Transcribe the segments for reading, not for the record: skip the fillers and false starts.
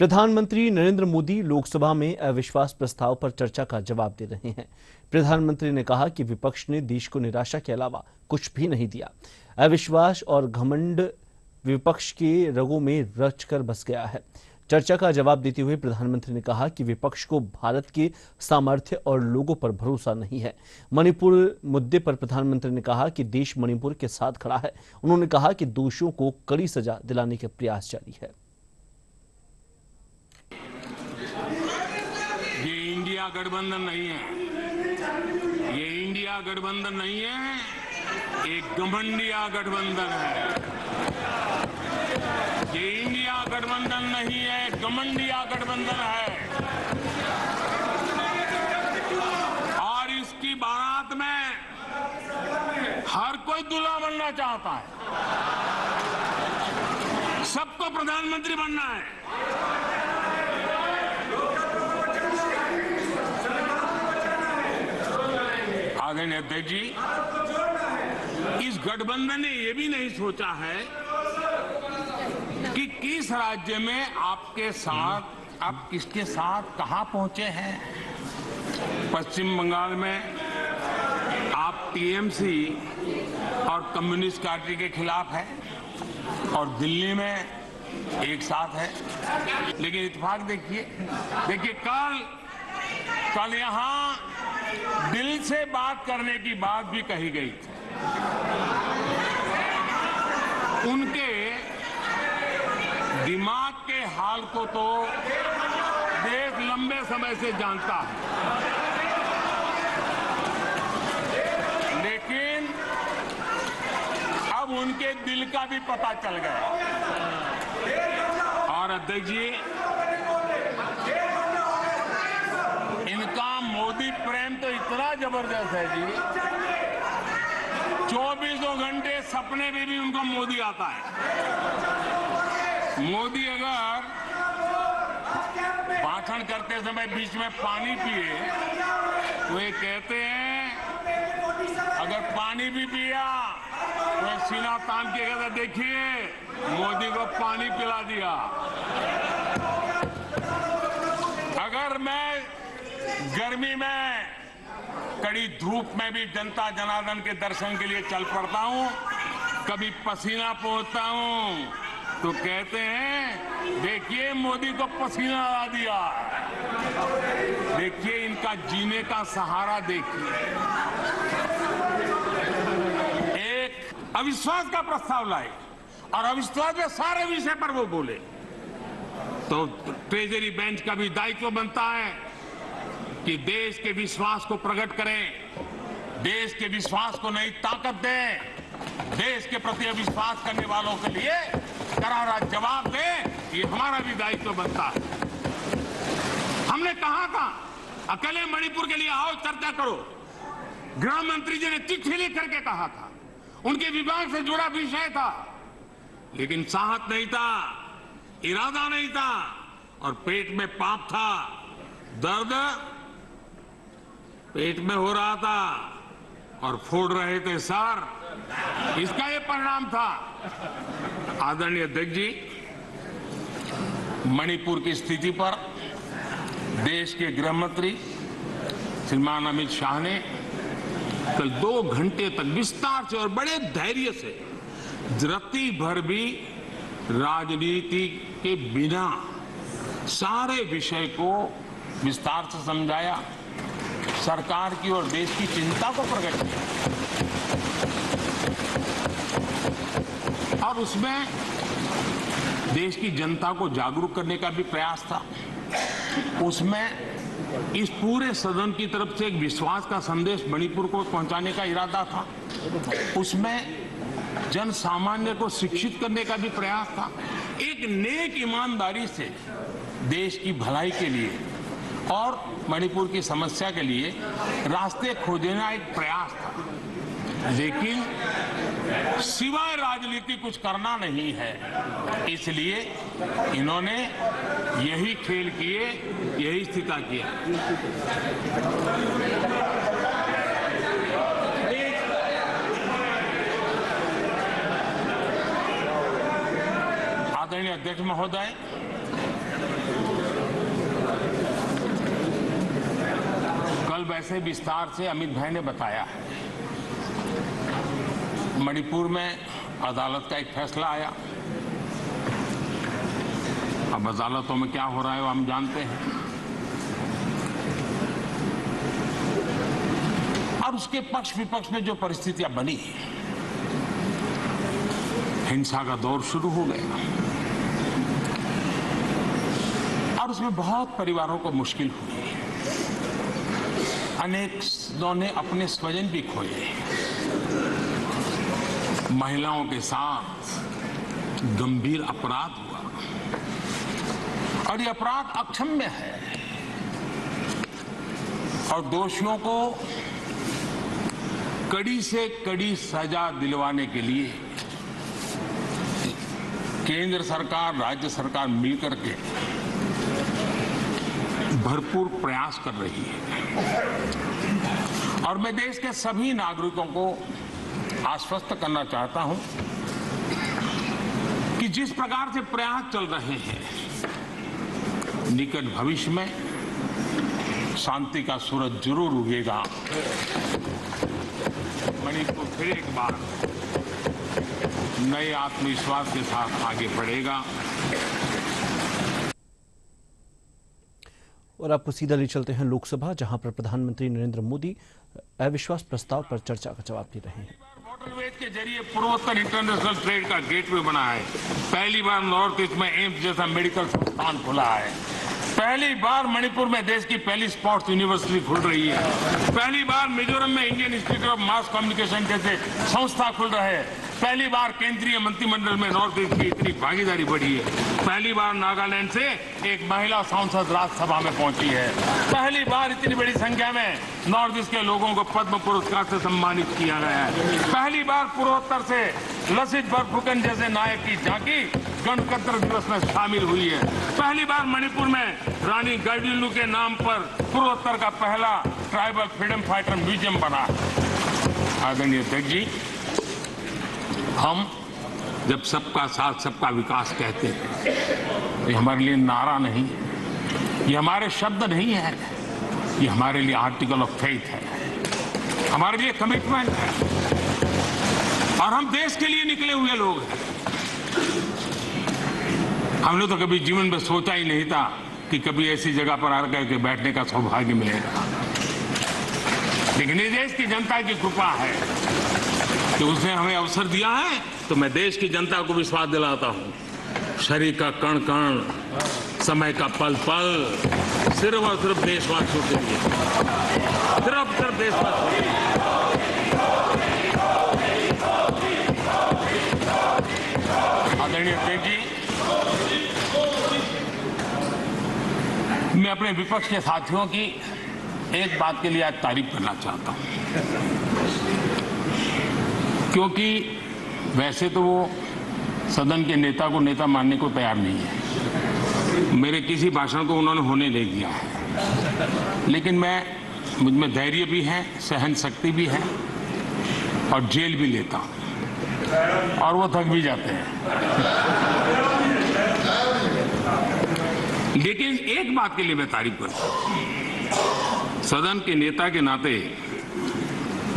प्रधानमंत्री नरेंद्र मोदी लोकसभा में अविश्वास प्रस्ताव पर चर्चा का जवाब दे रहे हैं। प्रधानमंत्री ने कहा कि विपक्ष ने देश को निराशा के अलावा कुछ भी नहीं दिया। अविश्वास और घमंड विपक्ष के रगों में रचकर बस गया है। चर्चा का जवाब देते हुए प्रधानमंत्री ने कहा कि विपक्ष को भारत के सामर्थ्य और लोगों पर भरोसा नहीं है। मणिपुर मुद्दे पर प्रधानमंत्री ने कहा कि देश मणिपुर के साथ खड़ा है। उन्होंने कहा कि दोषियों को कड़ी सजा दिलाने के प्रयास जारी है। ये इंडिया गठबंधन नहीं है, ये इंडिया गठबंधन नहीं है, एक घमंडिया गठबंधन है। ये इंडिया गठबंधन नहीं है, घमंडिया गठबंधन है। और इसकी बारात में हर कोई दूल्हा बनना चाहता है, सबको प्रधानमंत्री बनना है। आदरणीय अध्यक्ष जी, इस गठबंधन ने यह भी नहीं सोचा है कि किस राज्य में आपके साथ, आप किसके साथ कहां पहुंचे हैं। पश्चिम बंगाल में आप टीएमसी और कम्युनिस्ट पार्टी के खिलाफ है और दिल्ली में एक साथ है। लेकिन इत्तेफाक देखिए कल यहां दिल से बात करने की बात भी कही गई थी। उनके दिमाग के हाल को तो देश लंबे समय से जानता है, लेकिन अब उनके दिल का भी पता चल गया। और अध्यक्ष जी, इनका मोदी प्रेम तो इतना जबरदस्त है जी, 24 घंटे सपने में भी उनको मोदी आता है। मोदी अगर भाषण करते समय बीच में पानी पिए तो ये कहते हैं, अगर पानी भी पिया तो सीना तान के कहते, देखिए मोदी को पानी पिला दिया। अगर मैं गर्मी में कड़ी धूप में भी जनता जनार्दन के दर्शन के लिए चल पड़ता हूं, कभी पसीना पोंछता हूं तो कहते हैं, देखिए मोदी को पसीना ला दिया। देखिए इनका जीने का सहारा देखिए। एक अविश्वास का प्रस्ताव लाए और अविश्वास के सारे विषय पर वो बोले तो ट्रेजरी बेंच का भी दायित्व बनता है कि देश के विश्वास को प्रकट करें, देश के विश्वास को नई ताकत दें, देश के प्रति अविश्वास करने वालों के लिए करारा जवाब दें। ये हमारा भी दायित्व बनता है। हमने कहा था अकेले मणिपुर के लिए आओ चर्चा करो, गृह मंत्री जी ने चिट्ठी लिख करके कहा था, उनके विभाग से जुड़ा विषय था, लेकिन साहस नहीं था, इरादा नहीं था और पेट में पाप था, दर्द पेट में हो रहा था और फोड़ रहे थे सर। इसका ये परिणाम था। आदरणीय अध्यक्ष जी, मणिपुर की स्थिति पर देश के गृह मंत्री श्रीमान अमित शाह ने कल 2 घंटे तक विस्तार से और बड़े धैर्य से, रत्ती भर भी राजनीति के बिना सारे विषय को विस्तार से समझाया, सरकार की और देश की चिंता को प्रकट किया और उसमें देश की जनता को जागरूक करने का भी प्रयास था। उसमें इस पूरे सदन की तरफ से एक विश्वास का संदेश मणिपुर को पहुंचाने का इरादा था। उसमें जन सामान्य को शिक्षित करने का भी प्रयास था। एक नेक ईमानदारी से देश की भलाई के लिए और मणिपुर की समस्या के लिए रास्ते खोजना एक प्रयास था, लेकिन सिवाय राजनीति कुछ करना नहीं है। इसलिए इन्होंने यही खेल किए, यही स्थिति किया। आदरणीय अध्यक्ष महोदय, वैसे विस्तार से अमित भाई ने बताया है। मणिपुर में अदालत का एक फैसला आया। अब अदालतों में क्या हो रहा है वो हम जानते हैं। और उसके पक्ष विपक्ष में जो परिस्थितियां बनी, हिंसा का दौर शुरू हो गया और उसमें बहुत परिवारों को मुश्किल हुई। अनेकों ने अपने स्वजन भी खोए। महिलाओं के साथ गंभीर अपराध हुआ और ये अपराध अक्षम्य है और दोषियों को कड़ी से कड़ी सजा दिलवाने के लिए केंद्र सरकार, राज्य सरकार मिलकर के भरपूर प्रयास कर रही है। और मैं देश के सभी नागरिकों को आश्वस्त करना चाहता हूं कि जिस प्रकार से प्रयास चल रहे हैं, निकट भविष्य में शांति का सूरज जरूर उगेगा। मणिपुर फिर एक बार नए आत्मविश्वास के साथ आगे बढ़ेगा। और आपको सीधा ले चलते हैं लोकसभा, जहां पर प्रधानमंत्री नरेंद्र मोदी अविश्वास प्रस्ताव पर चर्चा का जवाब दे रहे हैं। वाटरवेज के जरिए पूर्वोत्तर इंटरनेशनल ट्रेड का गेटवे बना है। पहली बार नॉर्थ ईस्ट में एम्स जैसा मेडिकल संस्थान खुला है। पहली बार मणिपुर में देश की पहली स्पोर्ट्स यूनिवर्सिटी खुल रही है। पहली बार मिजोरम में Indian institute of mass communication जैसे संस्था खुल रहे हैं। पहली बार केंद्रीय मंत्रिमंडल में नॉर्थ ईस्ट की इतनी भागीदारी बढ़ी है। पहली बार नागालैंड से एक महिला सांसद राज्यसभा में पहुंची है। पहली बार इतनी बड़ी संख्या में नॉर्थ ईस्ट के लोगों को पद्म पुरस्कार से सम्मानित किया गया है। पहली बार पूर्वोत्तर से लसित बरफुकन जैसे नायक की झांकी गणतंत्र दिवस में शामिल हुई है। पहली बार मणिपुर में रानी गाइडिंलिउ के नाम पर पूर्वोत्तर का पहला ट्राइबल फ्रीडम फाइटर म्यूजियम बना है। आदरणीय अध्यक्ष जी, हम जब सबका साथ सबका विकास कहते हैं, ये हमारे लिए नारा नहीं है, ये हमारे शब्द नहीं है, ये हमारे लिए आर्टिकल ऑफ फेथ है, हमारे लिए कमिटमेंट है और हम देश के लिए निकले हुए लोग हैं। हमने तो कभी जीवन में सोचा ही नहीं था कि कभी ऐसी जगह पर आकर के बैठने का सौभाग्य मिलेगा, लेकिन ये देश की जनता की कृपा है कि उसने हमें अवसर दिया है। तो मैं देश की जनता को विश्वास दिलाता हूं, शरीर का कण कण, समय का पल पल सिर्फ और सिर्फ देशवासियों के लिए, सिर्फ देशवासियों के लिए। आदरणीय अध्यक्ष जी, मैं अपने विपक्ष के साथियों की एक बात के लिए आज तारीफ करना चाहता हूं, क्योंकि वैसे तो वो सदन के नेता को नेता मानने को तैयार नहीं है। मेरे किसी भाषण को उन्होंने होने नहीं दिया है, लेकिन मुझ में धैर्य भी है, सहन शक्ति भी है और जेल भी लेता हूं और वो थक भी जाते हैं। लेकिन एक बात के लिए मैं तारीफ करता हूं, सदन के नेता के नाते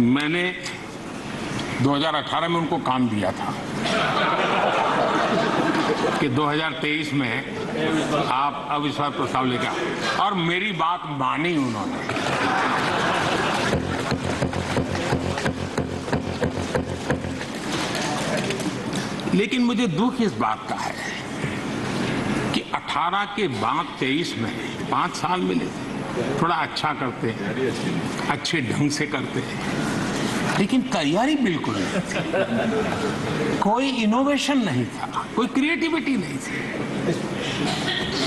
मैंने 2018 में उनको काम दिया था कि 2023 में आप अविश्वास प्रस्ताव लेकर आए और मेरी बात मानी उन्होंने। लेकिन मुझे दुख इस बात का है कि 18 के बाद 23 में 5 साल मिले थे, थोड़ा अच्छा करते, अच्छे ढंग से करते, लेकिन तैयारी बिल्कुल नहीं थी, कोई इनोवेशन नहीं था, कोई क्रिएटिविटी नहीं थी,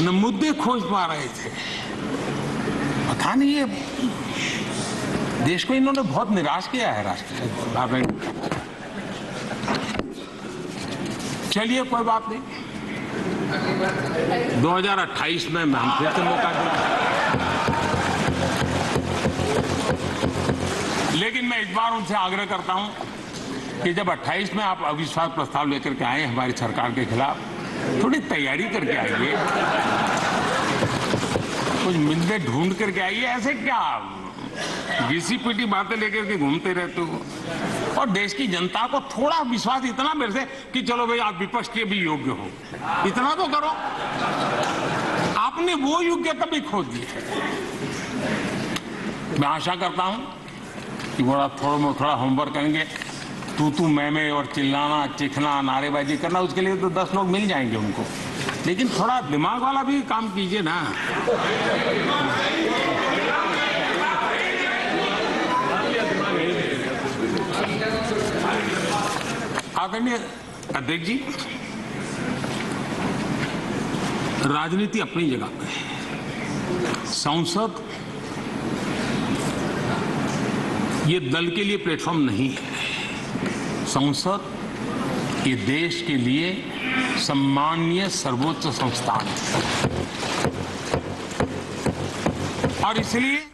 न मुद्दे खोज पा रहे थे। पता नहीं ये देश को इन्होंने बहुत निराश किया है राष्ट्र। चलिए कोई बात नहीं, 2028 में हम फिर से मौका देंगे। लेकिन मैं इस बार उनसे आग्रह करता हूं कि जब 28 में आप अविश्वास प्रस्ताव लेकर के आए हमारी सरकार के खिलाफ, थोड़ी तैयारी करके आइए, कुछ मुद्दे ढूंढ करके आइए। ऐसे क्या घिसी पिटी बातें लेकर के घूमते रहते हो। और देश की जनता को थोड़ा विश्वास इतना मेरे से कि चलो भाई आप विपक्ष के भी योग्य हो, इतना तो करो। आपने वो योग्यता भी खो दी है। मैं आशा करता हूं कि थोड़ा होमवर्क करेंगे। तू मैं और चिल्लाना, चिखना, नारेबाजी करना, उसके लिए तो 10 लोग मिल जाएंगे उनको, लेकिन थोड़ा दिमाग वाला भी काम कीजिए ना। आदरणीय अध्यक्ष जी, राजनीति अपनी जगह पे है। संसद ये दल के लिए प्लेटफॉर्म नहीं है। संसद ये देश के लिए सम्माननीय सर्वोच्च संस्थान है और इसलिए